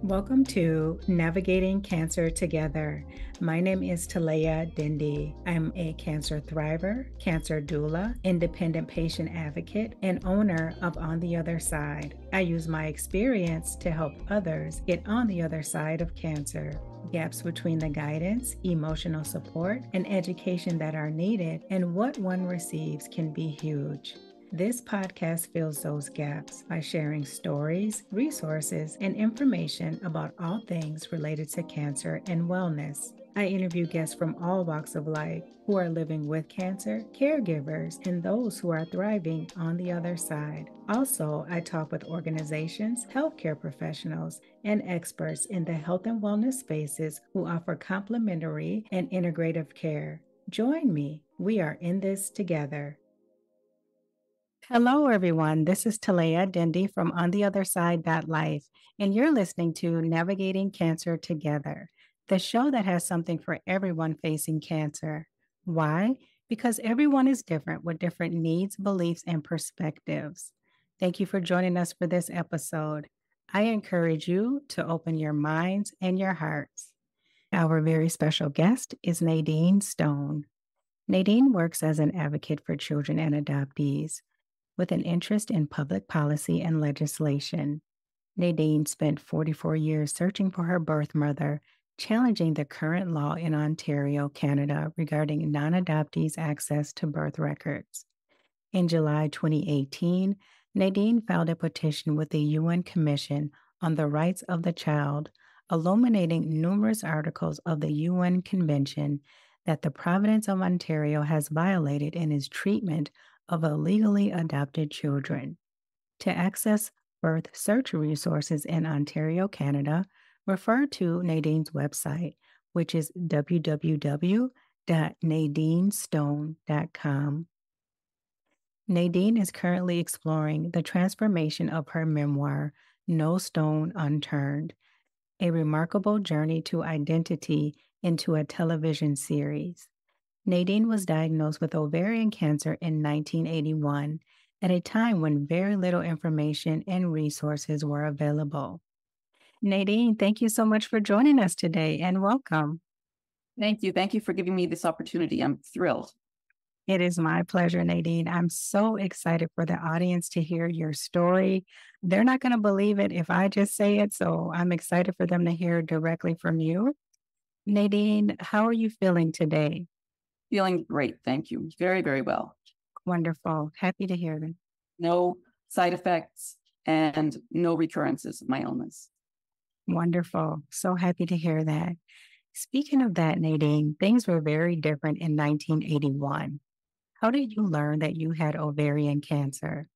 Welcome to Navigating Cancer Together. My name is Talea Dindi. I'm a cancer thriver, cancer doula, independent patient advocate, and owner of On the Other Side. I use my experience to help others get on the other side of cancer. Gaps between the guidance, emotional support, and education that are needed and what one receives can be huge. This podcast fills those gaps by sharing stories, resources, and information about all things related to cancer and wellness. I interview guests from all walks of life who are living with cancer, caregivers, and those who are thriving on the other side. Also, I talk with organizations, healthcare professionals, and experts in the health and wellness spaces who offer complementary and integrative care. Join me. We are in this together. Hello, everyone. This is Talea Dindi from On the Other Side Life, and you're listening to Navigating Cancer Together, the show that has something for everyone facing cancer. Why? Because everyone is different with different needs, beliefs, and perspectives. Thank you for joining us for this episode. I encourage you to open your minds and your hearts. Our very special guest is Nadean Stone. Nadean works as an advocate for children and adoptees with an interest in public policy and legislation. Nadean spent 44 years searching for her birth mother, challenging the current law in Ontario, Canada, regarding non-adoptees' access to birth records. In July 2018, Nadean filed a petition with the UN Commission on the Rights of the Child, illuminating numerous articles of the UN Convention that the province of Ontario has violated in its treatment of illegally adopted children. To access birth search resources in Ontario, Canada, refer to Nadean's website, which is www.nadeanstone.com. Nadean is currently exploring the transformation of her memoir, No Stone Unturned, a remarkable journey to identity into a television series. Nadean was diagnosed with ovarian cancer in 1981, at a time when very little information and resources were available. Nadean, thank you so much for joining us today and welcome. Thank you. Thank you for giving me this opportunity. I'm thrilled. It is my pleasure, Nadean. I'm so excited for the audience to hear your story. They're not going to believe it if I just say it, so I'm excited for them to hear directly from you. Nadean, how are you feeling today? Feeling great. Thank you. Very, very well. Wonderful. Happy to hear that. No side effects and no recurrences of my illness. Wonderful. So happy to hear that. Speaking of that, Nadean, things were very different in 1981. How did you learn that you had ovarian cancer?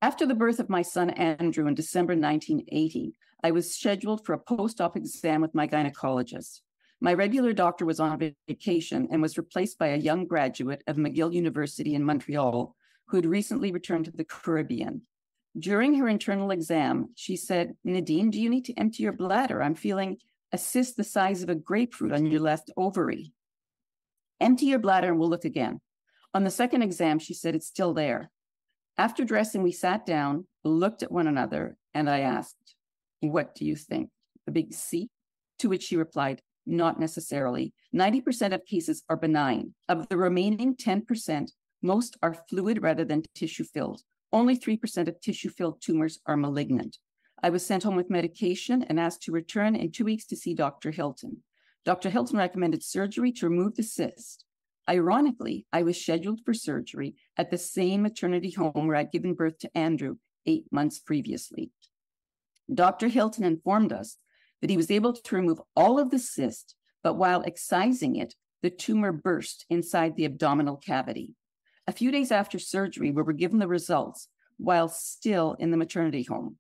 After the birth of my son, Andrew, in December 1980, I was scheduled for a post-op exam with my gynecologist. My regular doctor was on vacation and was replaced by a young graduate of McGill University in Montreal who had recently returned to the Caribbean. During her internal exam, she said, "Nadean, do you need to empty your bladder? I'm feeling a cyst the size of a grapefruit on your left ovary. Empty your bladder and we'll look again." On the second exam, she said, "It's still there." After dressing, we sat down, looked at one another, and I asked, "What do you think? A big C?" To which she replied, "Not necessarily. 90% of cases are benign. Of the remaining 10%, most are fluid rather than tissue-filled. Only 3% of tissue-filled tumors are malignant." I was sent home with medication and asked to return in 2 weeks to see Dr. Hilton. Dr. Hilton recommended surgery to remove the cyst. Ironically, I was scheduled for surgery at the same maternity home where I'd given birth to Andrew 8 months previously. Dr. Hilton informed us that he was able to remove all of the cyst, but while excising it, the tumor burst inside the abdominal cavity. A few days after surgery, we were given the results while still in the maternity home.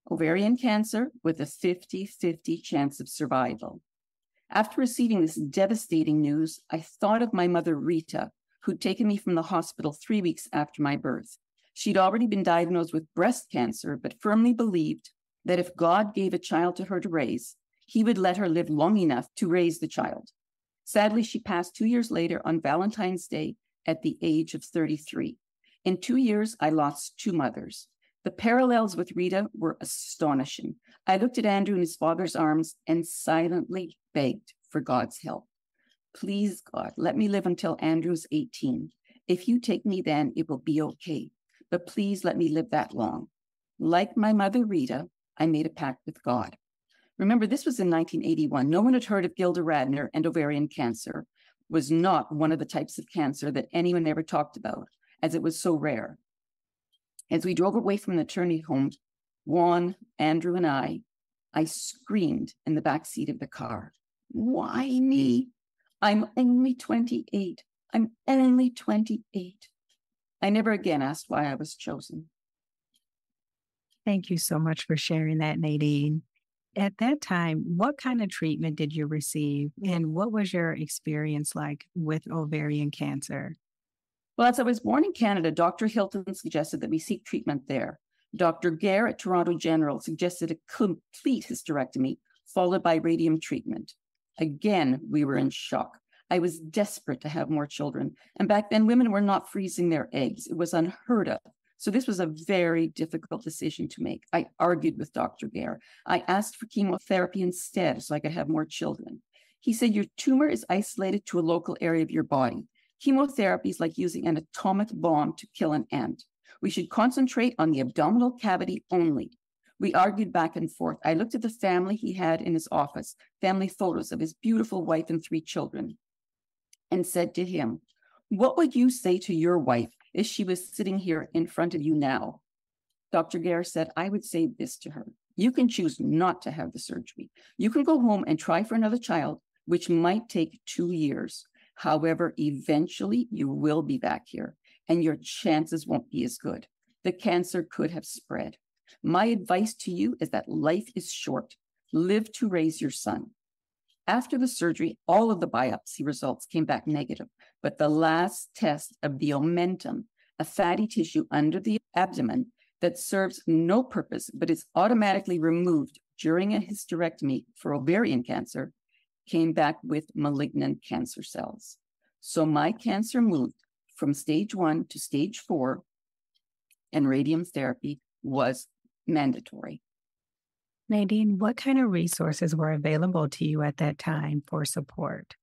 Ovarian cancer with a 50-50 chance of survival. After receiving this devastating news, I thought of my mother, Rita, who'd taken me from the hospital 3 weeks after my birth. She'd already been diagnosed with breast cancer, but firmly believed that if God gave a child to her to raise, he would let her live long enough to raise the child. Sadly, she passed 2 years later on Valentine's Day at the age of 33. In 2 years, I lost 2 mothers. The parallels with Rita were astonishing. I looked at Andrew in his father's arms and silently begged for God's help. Please, God, let me live until Andrew's 18. If you take me then, it will be okay. But please let me live that long. Like my mother, Rita, I made a pact with God. Remember, this was in 1981. No one had heard of Gilda Radner, and ovarian cancer was not one of the types of cancer that anyone ever talked about, as it was so rare. As we drove away from the maternity home, Juan, Andrew, and I screamed in the back seat of the car. Why me? I'm only 28. I'm only 28. I never again asked why I was chosen. Thank you so much for sharing that, Nadine. At that time, what kind of treatment did you receive, and what was your experience like with ovarian cancer? Well, as I was born in Canada, Dr. Hilton suggested that we seek treatment there. Dr. Gare at Toronto General suggested a complete hysterectomy, followed by radium treatment. Again, we were in shock. I was desperate to have more children. And back then, women were not freezing their eggs. It was unheard of. So this was a very difficult decision to make. I argued with Dr. Gare. I asked for chemotherapy instead so I could have more children. He said, your tumor is isolated to a local area of your body. Chemotherapy is like using an atomic bomb to kill an ant. We should concentrate on the abdominal cavity only. We argued back and forth. I looked at the family he had in his office, family photos of his beautiful wife and 3 children, and said to him, what would you say to your wife if she was sitting here in front of you now? Dr. Gare said, I would say this to her. You can choose not to have the surgery. You can go home and try for another child, which might take 2 years. However, eventually you will be back here and your chances won't be as good. The cancer could have spread. My advice to you is that life is short. Live to raise your son. After the surgery, all of the biopsy results came back negative, but the last test of the omentum, a fatty tissue under the abdomen that serves no purpose but is automatically removed during a hysterectomy for ovarian cancer, came back with malignant cancer cells. So my cancer moved from stage 1 to stage 4, and radium therapy was mandatory. Nadine, what kind of resources were available to you at that time for support?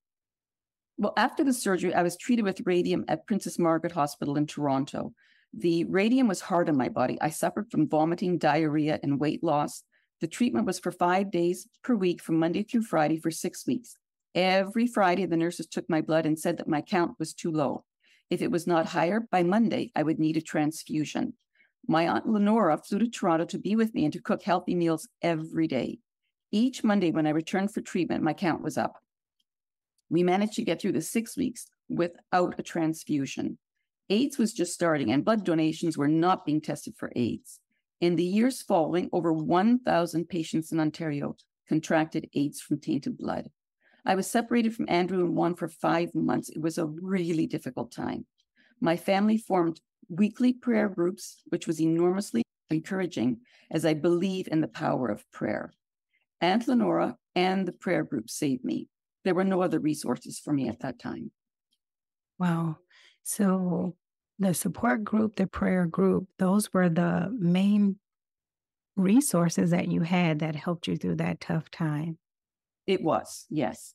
Well, after the surgery, I was treated with radium at Princess Margaret Hospital in Toronto. The radium was hard on my body. I suffered from vomiting, diarrhea, and weight loss. The treatment was for 5 days per week from Monday through Friday for 6 weeks. Every Friday, the nurses took my blood and said that my count was too low. If it was not higher by Monday, I would need a transfusion. My aunt Lenora flew to Toronto to be with me and to cook healthy meals every day. Each Monday when I returned for treatment, my count was up. We managed to get through the 6 weeks without a transfusion. AIDS was just starting and blood donations were not being tested for AIDS. In the years following, over 1,000 patients in Ontario contracted AIDS from tainted blood. I was separated from Andrew and Juan for 5 months. It was a really difficult time. My family formed weekly prayer groups, which was enormously encouraging as I believe in the power of prayer. Aunt Lenora and the prayer group saved me. There were no other resources for me at that time. Wow. So the support group, the prayer group, those were the main resources that you had that helped you through that tough time. It was, yes.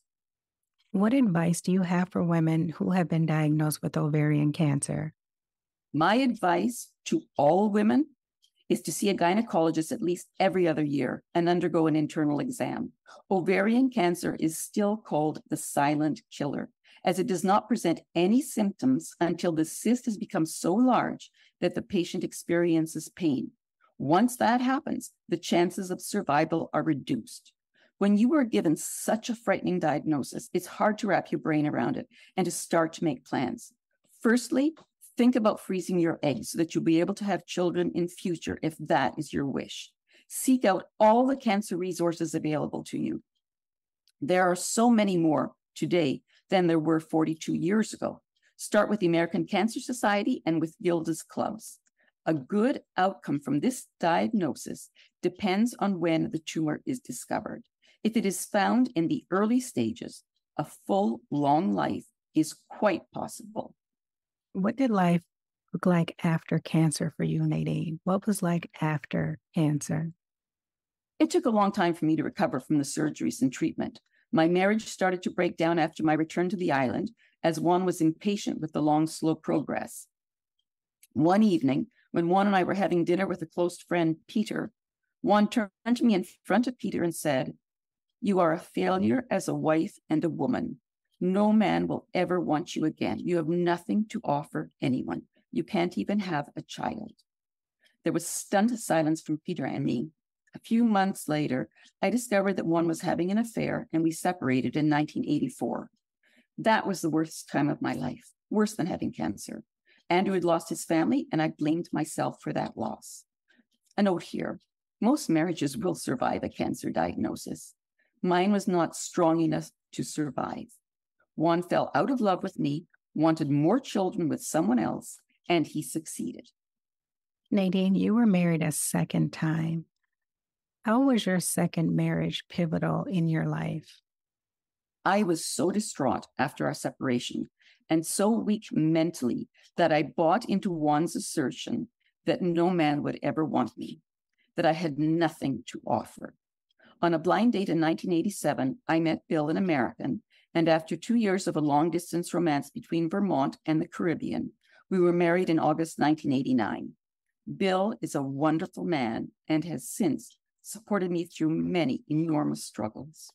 What advice do you have for women who have been diagnosed with ovarian cancer? My advice to all women is to see a gynecologist at least every other year and undergo an internal exam. Ovarian cancer is still called the silent killer, as it does not present any symptoms until the cyst has become so large that the patient experiences pain. Once that happens, the chances of survival are reduced. When you are given such a frightening diagnosis, it's hard to wrap your brain around it and to start to make plans. Firstly, think about freezing your eggs so that you'll be able to have children in future if that is your wish. Seek out all the cancer resources available to you. There are so many more today than there were 42 years ago. Start with the American Cancer Society and with Gilda's clubs. A good outcome from this diagnosis depends on when the tumor is discovered. If it is found in the early stages, a full, long life is quite possible. What did life look like after cancer for you, Nadine? What was like after cancer? It took a long time for me to recover from the surgeries and treatment. My marriage started to break down after my return to the island, as Juan was impatient with the long, slow progress. One evening, when Juan and I were having dinner with a close friend, Peter, Juan turned to me in front of Peter and said, "You are a failure as a wife and a woman. No man will ever want you again. You have nothing to offer anyone. You can't even have a child." There was stunned silence from Peter and me. A few months later, I discovered that Juan was having an affair, and we separated in 1984. That was the worst time of my life, worse than having cancer. Andrew had lost his family, and I blamed myself for that loss. A note here: most marriages will survive a cancer diagnosis. Mine was not strong enough to survive. Juan fell out of love with me, wanted more children with someone else, and he succeeded. Nadine, you were married a second time. How was your second marriage pivotal in your life? I was so distraught after our separation and so weak mentally that I bought into Juan's assertion that no man would ever want me, that I had nothing to offer. On a blind date in 1987, I met Bill, an American, and after 2 years of a long-distance romance between Vermont and the Caribbean, we were married in August 1989. Bill is a wonderful man and has since supported me through many enormous struggles.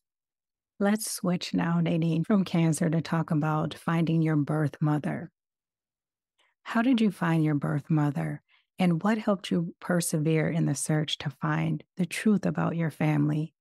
Let's switch now, Nadine, from cancer to talk about finding your birth mother. How did you find your birth mother, and what helped you persevere in the search to find the truth about your family?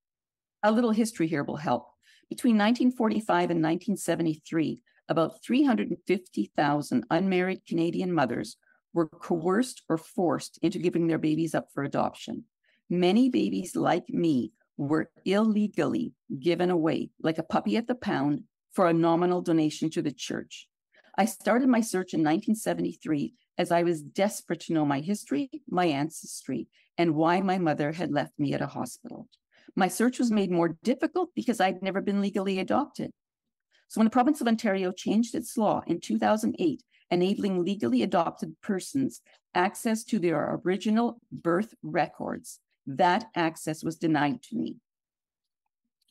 A little history here will help. Between 1945 and 1973, about 350,000 unmarried Canadian mothers were coerced or forced into giving their babies up for adoption. Many babies like me were illegally given away, like a puppy at the pound, for a nominal donation to the church. I started my search in 1973 as I was desperate to know my history, my ancestry, and why my mother had left me at a hospital. My search was made more difficult because I'd never been legally adopted. So when the province of Ontario changed its law in 2008, enabling legally adopted persons access to their original birth records, that access was denied to me.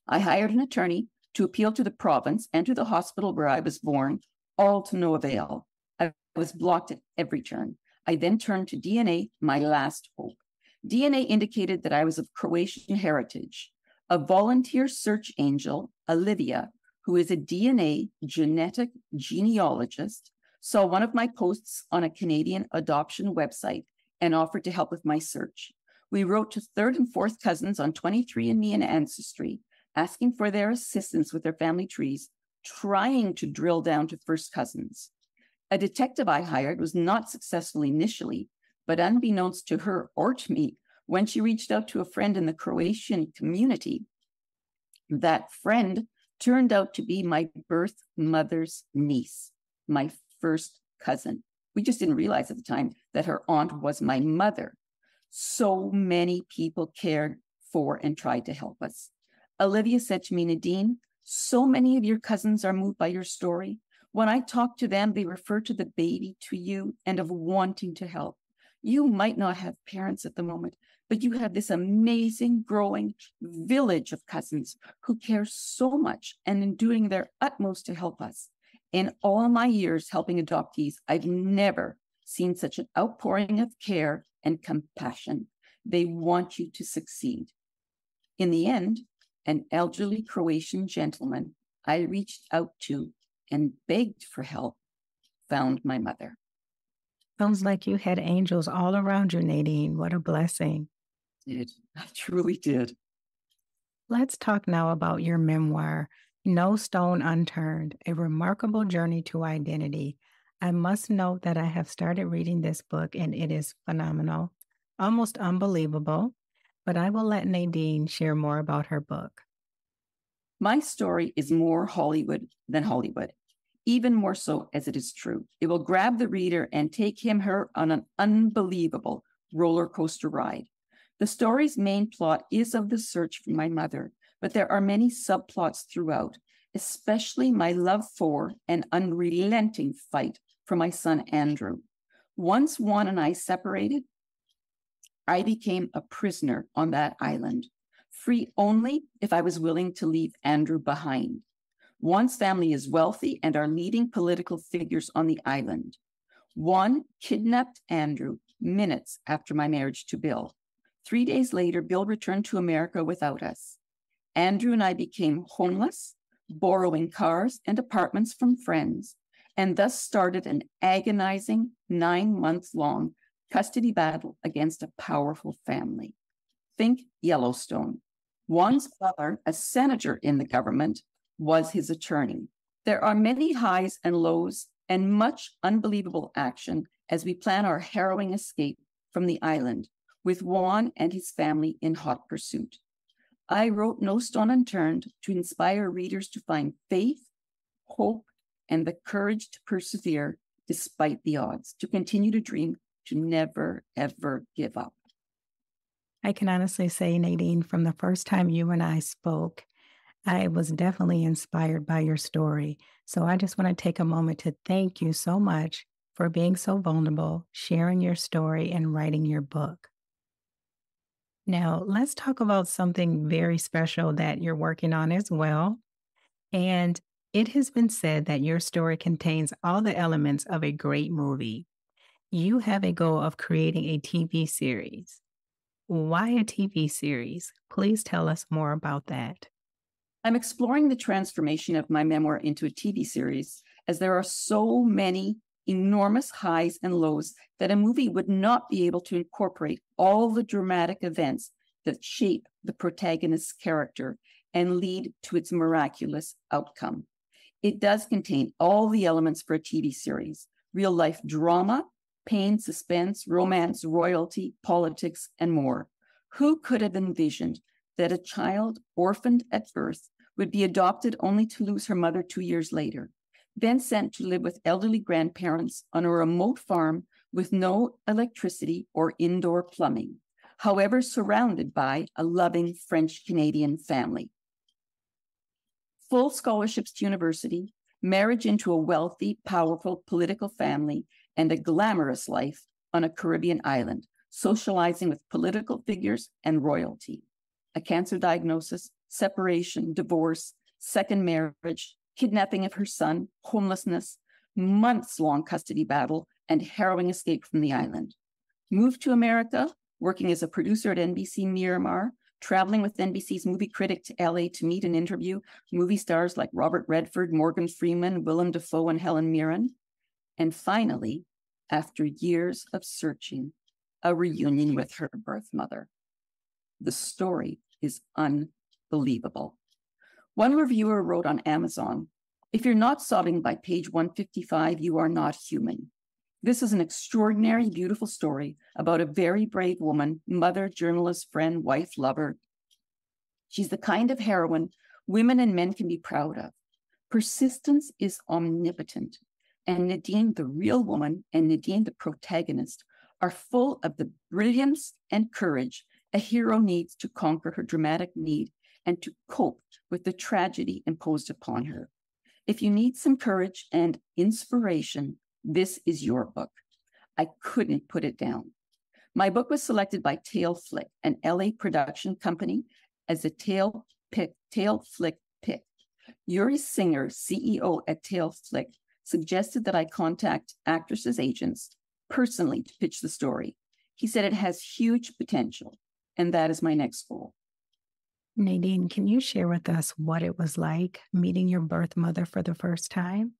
I hired an attorney to appeal to the province and to the hospital where I was born, all to no avail. I was blocked at every turn. I then turned to DNA, my last hope. DNA indicated that I was of Croatian heritage. A volunteer search angel, Olivia, who is a DNA genetic genealogist, saw one of my posts on a Canadian adoption website and offered to help with my search. We wrote to third and fourth cousins on 23andMe and Ancestry, asking for their assistance with their family trees, trying to drill down to first cousins. A detective I hired was not successful initially, but unbeknownst to her or to me, when she reached out to a friend in the Croatian community, that friend turned out to be my birth mother's niece, my first cousin. We just didn't realize at the time that her aunt was my mother. So many people cared for and tried to help us. Olivia said to me, "Nadine, so many of your cousins are moved by your story. When I talk to them, they refer to the baby, to you, and of wanting to help. You might not have parents at the moment, but you have this amazing growing village of cousins who care so much and in doing their utmost to help us. In all my years helping adoptees, I've never seen such an outpouring of care and compassion. They want you to succeed." In the end, an elderly Croatian gentleman I reached out to and begged for help found my mother. Sounds like you had angels all around you, Nadine. What a blessing. I truly did. Let's talk now about your memoir, No Stone Unturned, A Remarkable Journey to Identity. I must note that I have started reading this book and it is phenomenal, almost unbelievable, but I will let Nadine share more about her book. My story is more Hollywood than Hollywood, even more so as it is true. It will grab the reader and take her on an unbelievable roller coaster ride. The story's main plot is of the search for my mother, but there are many subplots throughout, especially my love for and unrelenting fight for my son, Andrew. Once Juan and I separated, I became a prisoner on that island, free only if I was willing to leave Andrew behind. Juan's family is wealthy and are leading political figures on the island. Juan kidnapped Andrew minutes after my marriage to Bill. 3 days later, Bill returned to America without us. Andrew and I became homeless, borrowing cars and apartments from friends, and thus started an agonizing 9-month-long custody battle against a powerful family. Think Yellowstone. Juan's father, a senator in the government, was his attorney. There are many highs and lows and much unbelievable action as we plan our harrowing escape from the island, with Juan and his family in hot pursuit. I wrote No Stone Unturned to inspire readers to find faith, hope, and the courage to persevere despite the odds, to continue to dream, to never, ever give up. I can honestly say, Nadine, from the first time you and I spoke, I was definitely inspired by your story. So I just want to take a moment to thank you so much for being so vulnerable, sharing your story, and writing your book. Now, let's talk about something very special that you're working on as well. And it has been said that your story contains all the elements of a great movie. You have a goal of creating a TV series. Why a TV series? Please tell us more about that. I'm exploring the transformation of my memoir into a TV series, as there are so many enormous highs and lows that a movie would not be able to incorporate all the dramatic events that shape the protagonist's character and lead to its miraculous outcome. It does contain all the elements for a TV series: real-life drama, pain, suspense, romance, royalty, politics, and more. Who could have envisioned that a child orphaned at birth would be adopted only to lose her mother 2 years later, then sent to live with elderly grandparents on a remote farm with no electricity or indoor plumbing, however surrounded by a loving French-Canadian family? Full scholarships to university, marriage into a wealthy, powerful political family, and a glamorous life on a Caribbean island, socializing with political figures and royalty. A cancer diagnosis, separation, divorce, second marriage, kidnapping of her son, homelessness, months-long custody battle, and harrowing escape from the island. Moved to America, working as a producer at NBC Miramar, traveling with NBC's movie critic to LA to meet and interview movie stars like Robert Redford, Morgan Freeman, Willem Dafoe, and Helen Mirren. And finally, after years of searching, a reunion with her birth mother. The story is unbelievable. One reviewer wrote on Amazon, "If you're not sobbing by page 155, you are not human." This is an extraordinary, beautiful story about a very brave woman, mother, journalist, friend, wife, lover. She's the kind of heroine women and men can be proud of. Persistence is omnipotent, and Nadean, the real woman, and Nadean, the protagonist, are full of the brilliance and courage a hero needs to conquer her dramatic need and to cope with the tragedy imposed upon her. If you need some courage and inspiration, this is your book. I couldn't put it down. My book was selected by Tail Flick, an LA production company, as a Tail Flick pick. Yuri Singer, CEO at Tail Flick, suggested that I contact actresses' agents personally to pitch the story. He said it has huge potential, and that is my next goal. Nadine, can you share with us what it was like meeting your birth mother for the first time?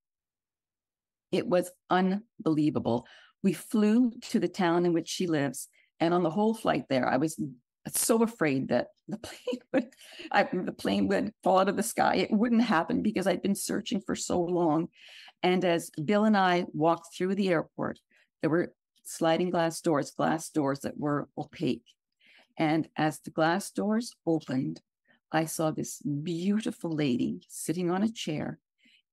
It was unbelievable. We flew to the town in which she lives, and on the whole flight there, I was so afraid that the plane would fall out of the sky. It wouldn't happen because I'd been searching for so long. And as Bill and I walked through the airport, there were sliding glass doors that were opaque. And as the glass doors opened, I saw this beautiful lady sitting on a chair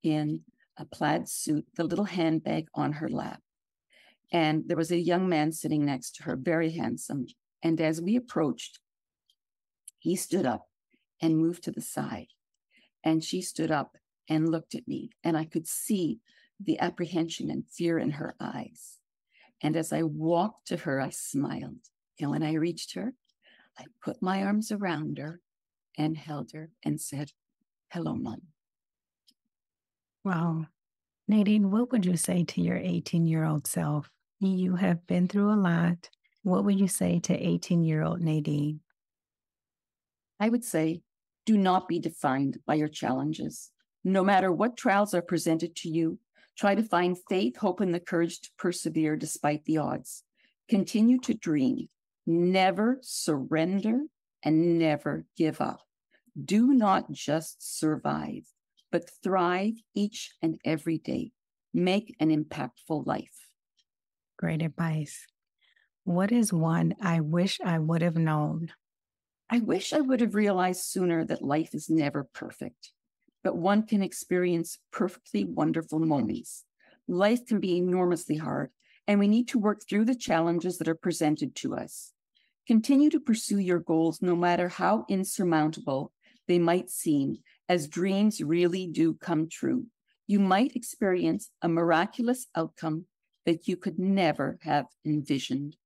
in a plaid suit, the little handbag on her lap. And there was a young man sitting next to her, very handsome. And as we approached, he stood up and moved to the side. And she stood up and looked at me. And I could see the apprehension and fear in her eyes. And as I walked to her, I smiled. And when I reached her, I put my arms around her and held her and said, "Hello, Mom." Wow. Nadine, what would you say to your 18-year-old self? You have been through a lot. What would you say to 18-year-old Nadine? I would say, do not be defined by your challenges. No matter what trials are presented to you, try to find faith, hope, and the courage to persevere despite the odds. Continue to dream. Never surrender and never give up. Do not just survive, but thrive each and every day. Make an impactful life. Great advice. What is one I wish I would have known? I wish I would have realized sooner that life is never perfect, but one can experience perfectly wonderful moments. Life can be enormously hard, and we need to work through the challenges that are presented to us. Continue to pursue your goals no matter how insurmountable they might seem, as dreams really do come true. You might experience a miraculous outcome that you could never have envisioned.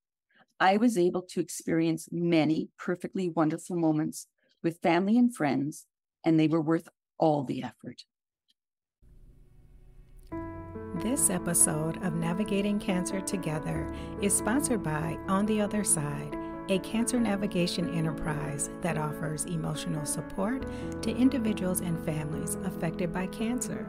I was able to experience many perfectly wonderful moments with family and friends, and they were worth all the effort. This episode of Navigating Cancer Together is sponsored by On the Other Side, a cancer navigation enterprise that offers emotional support to individuals and families affected by cancer.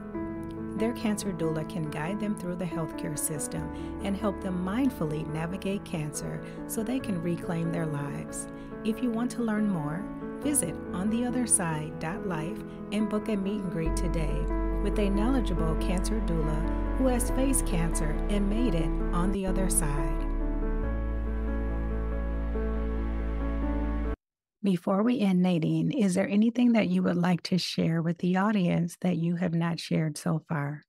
Their cancer doula can guide them through the healthcare system and help them mindfully navigate cancer so they can reclaim their lives. If you want to learn more, visit ontheotherside.life and book a meet and greet today with a knowledgeable cancer doula who has faced cancer and made it on the other side. Before we end, Nadine, is there anything that you would like to share with the audience that you have not shared so far?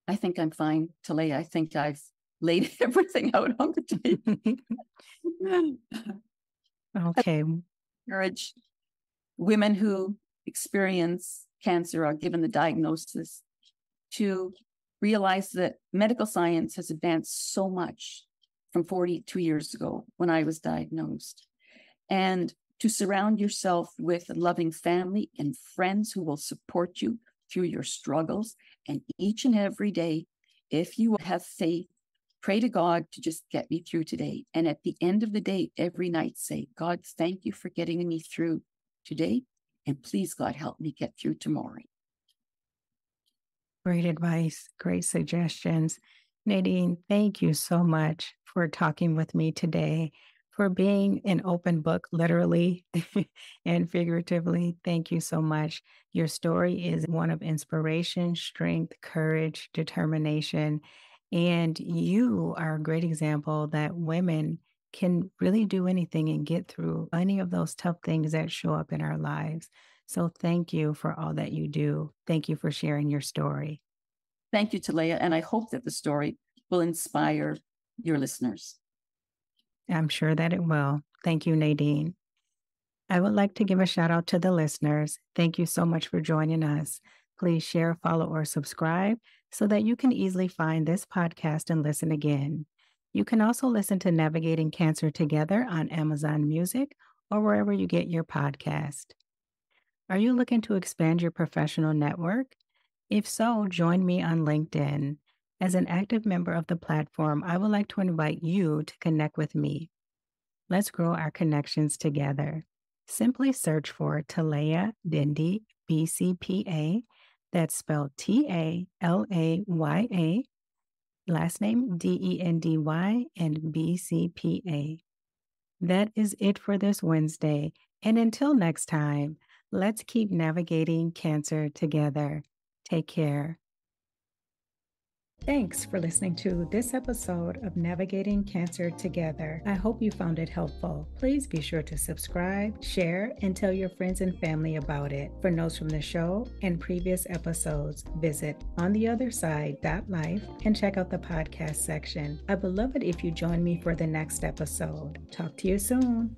I think I'm fine, Talea. I think I've laid everything out on the table. Okay. Encourage women who experience cancer or given the diagnosis to realize that medical science has advanced so much from 42 years ago when I was diagnosed. And to surround yourself with a loving family and friends who will support you through your struggles. And each and every day, if you have faith, pray to God to just get me through today. And at the end of the day, every night say, "God, thank you for getting me through today. And please, God, help me get through tomorrow." Great advice, great suggestions. Nadine, thank you so much for talking with me today, for being an open book, literally and figuratively. Thank you so much. Your story is one of inspiration, strength, courage, determination. And you are a great example that women can really do anything and get through any of those tough things that show up in our lives. So thank you for all that you do. Thank you for sharing your story. Thank you, Talea. And I hope that the story will inspire your listeners. I'm sure that it will. Thank you, Nadine. I would like to give a shout out to the listeners. Thank you so much for joining us. Please share, follow, or subscribe so that you can easily find this podcast and listen again. You can also listen to Navigating Cancer Together on Amazon Music or wherever you get your podcast. Are you looking to expand your professional network? If so, join me on LinkedIn. As an active member of the platform, I would like to invite you to connect with me. Let's grow our connections together. Simply search for Talea Dendy, BCPA. That's spelled Talaya, last name Dendy, and BCPA. That is it for this Wednesday. And until next time, let's keep navigating cancer together. Take care. Thanks for listening to this episode of Navigating Cancer Together. I hope you found it helpful. Please be sure to subscribe, share, and tell your friends and family about it. For notes from the show and previous episodes, visit ontheotherside.life and check out the podcast section. I would love it if you join me for the next episode. Talk to you soon.